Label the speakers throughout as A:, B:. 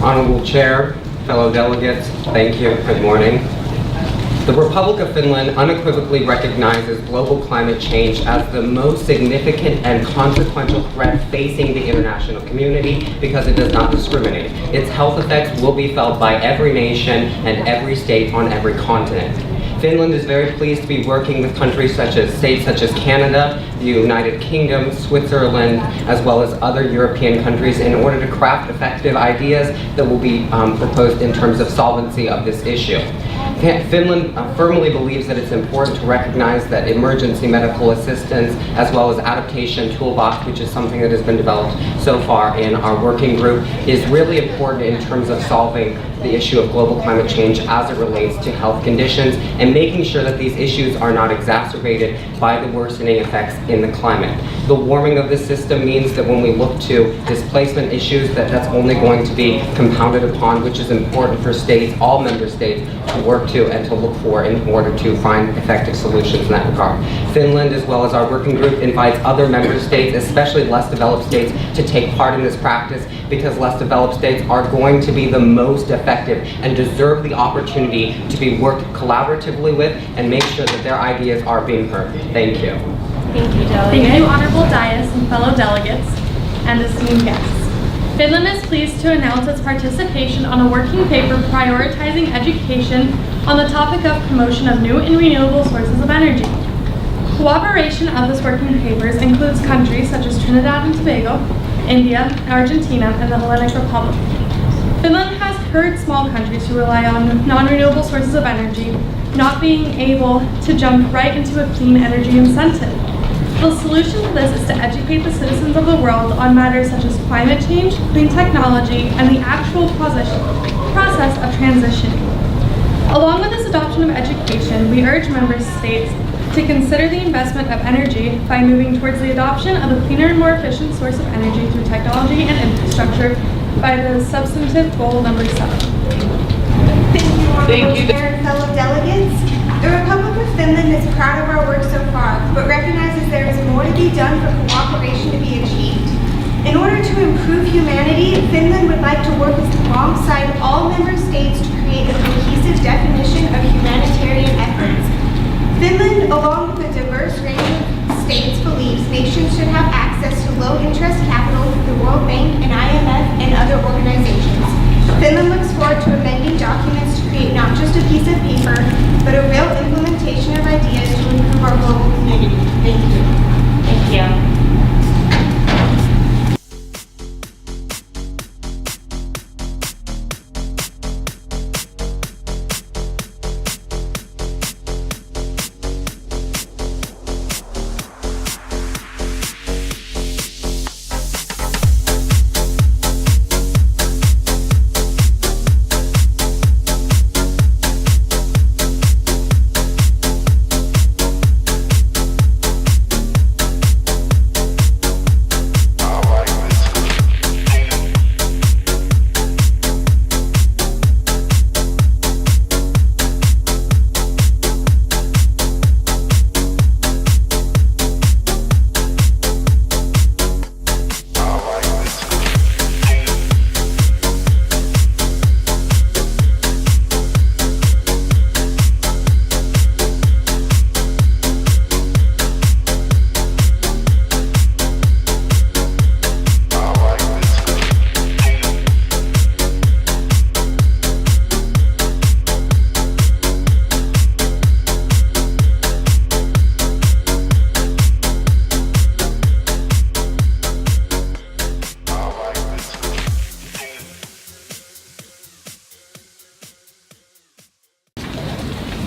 A: Honorable Chair, fellow delegates, thank you. Good morning. The Republic of Finland unequivocally recognizes global climate change as the most significant and consequential threat facing the international community because it does not discriminate. Its health effects will be felt by every nation and every state on every continent. Finland is very pleased to be working with states such as Canada, the United Kingdom, Switzerland, as well as other European countries in order to craft effective ideas that will be proposed in terms of solvency of this issue. Finland firmly believes that it's important to recognize that emergency medical assistance as well as adaptation toolbox, which is something that has been developed so far in our working group, is really important in terms of solving the issue of global climate change as it relates to health conditions and making sure that these issues are not exacerbated by the worsening effects in the climate. The warming of this system means that when we look to displacement issues, that's only going to be compounded upon, which is important for states, all member states, to work to and to look for in order to find effective solutions in that regard. Finland, as well as our working group, invites other member states, especially less developed states, to take part in this practice because less developed states are going to be the most effective and deserve the opportunity to be worked collaboratively with and make sure that their ideas are being heard. Thank you.
B: Thank you, Delegate. Thank you, Honorable Dias and fellow delegates and esteemed guests. Finland is pleased to announce its participation on a working paper prioritizing education on the topic of promotion of new and renewable sources of energy. Cooperation of this working paper includes countries such as Trinidad and Tobago, India, Argentina, and the Hellenic Republic. Finland has heard small countries who rely on non-renewable sources of energy not being able to jump right into a clean energy incentive. The solution to this is to educate the citizens of the world on matters such as climate change, clean technology, and the actual process of transitioning. Along with this adoption of education, we urge member states to consider the investment of energy by moving towards the adoption of a cleaner and more efficient source of energy through technology and infrastructure by the substantive goal number 7.
C: Thank you, Chair and fellow delegates. The Republic of Finland is proud of our work so far, but recognizes there is more to be done for cooperation to be achieved. In order to improve humanity, Finland would like to work alongside all member states to create a cohesive definition of humanitarian efforts. Finland, along with a diverse range of states, believes nations should have access to low-interest capital through the World Bank and IMF and other organizations. Finland looks forward to amending documents to create not just a piece of paper, but a real implementation of ideas to improve our global community. Thank you.
B: Thank you.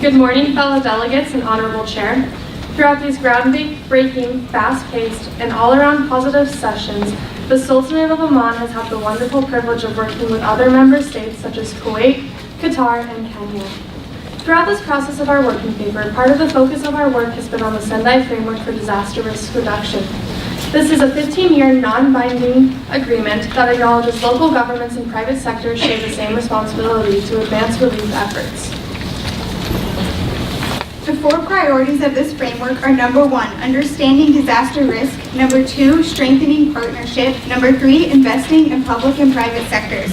B: Good morning, fellow delegates and Honorable Chair. Throughout these groundbreaking, fast-paced, and all-around positive sessions, the Sultanate of Oman has had the wonderful privilege of working with other member states such as Kuwait, Qatar, and Kenya. Throughout this process of our working paper, part of the focus of our work has been on the Sendai Framework for Disaster Risk Reduction. This is a 15-year non-binding agreement that acknowledges local governments and private sectors share the same responsibility to advance relief efforts. To
C: 4 priorities of this framework are number 1, understanding disaster risk, number 2, strengthening partnership, number 3, investing in public and private sectors,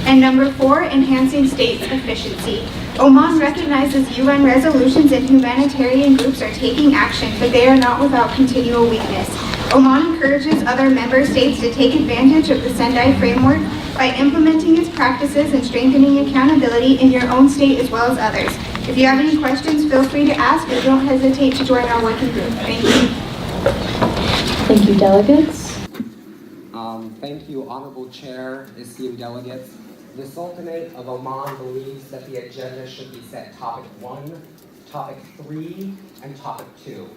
C: and number 4, enhancing state efficiency. Oman recognizes UN resolutions and humanitarian groups are taking action, but they are not without continual weakness. Oman encourages other member states to take advantage of the Sendai framework by implementing its practices and strengthening accountability in your own state as well as others. If you have any questions, feel free to ask or don't hesitate to join our working group. Thank you.
D: Thank you, delegates.
A: Thank you, Honorable Chair, esteemed delegates. The Sultanate of Oman believes that the agenda should be set topic 1, topic 3, and topic 2.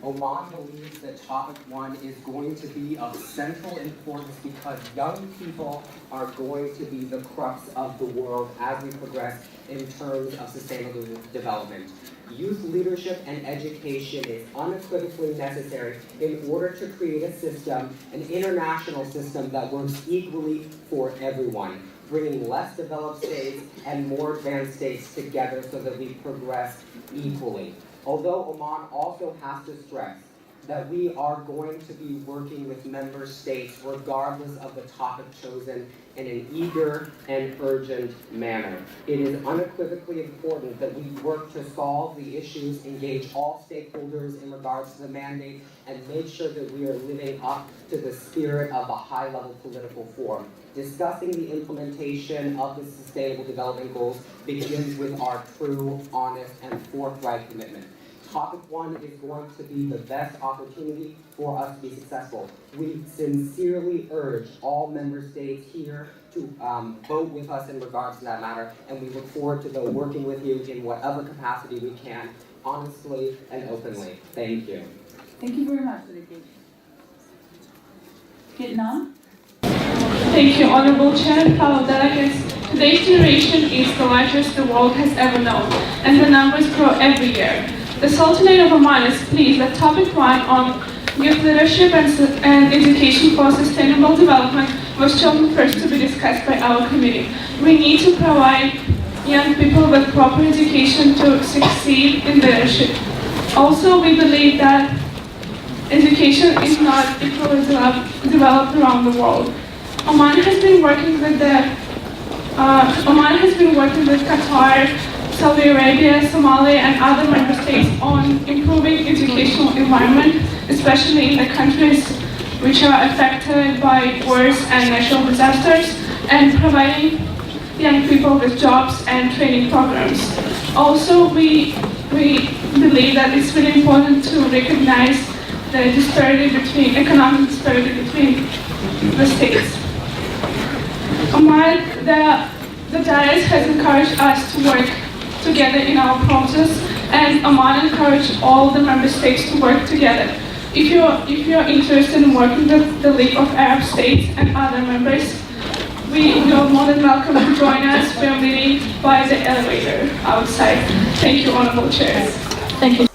A: Oman believes that topic 1 is going to be of central importance because young people are going to be the crux of the world as we progress in terms of sustainable development. Youth leadership and education is unequivocally necessary in order to create a system, an international system that works equally for everyone, bringing less developed states and more advanced states together so that we progress equally. Although Oman also has to stress that we are going to be working with member states regardless of the topic chosen in an eager and urgent manner. It is unequivocally important that we work to solve the issues, engage all stakeholders in regards to the mandate, and make sure that we are living up to the spirit of a high-level political forum. Discussing the implementation of the Sustainable Development Goals begins with our true, honest, and forthright commitment. Topic 1 is going to be the best opportunity for us to be successful. We sincerely urge all member states here to vote with us in regards to that matter, and we look forward to working with you in whatever capacity we can, honestly and openly. Thank you.
D: Thank you very much, delegate. Vietnam.
E: Thank you, Honorable Chair and fellow delegates. Today's generation is the largest the world has ever known, and the numbers grow every year. The Sultanate of Oman is pleased that topic 1 on youth leadership and education for sustainable development was chosen first to be discussed by our committee. We need to provide young people with proper education to succeed in leadership. Also, we believe that education is not equally developed around the world. Oman has been working with Qatar, Saudi Arabia, Somalia, and other member states on improving educational environment, especially in the countries which are affected by wars and natural disasters, and providing young people with jobs and training programs. Also, we believe that it's really important to recognize the economic disparity between the states. Oman, the Dias has encouraged us to work together in our process, and Oman encouraged all the member states to work together. If you're interested in working with the League of Arab States and other members, you're more than welcome to join us. We're meeting by the elevator outside. Thank you, Honorable Chairs.
D: Thank you.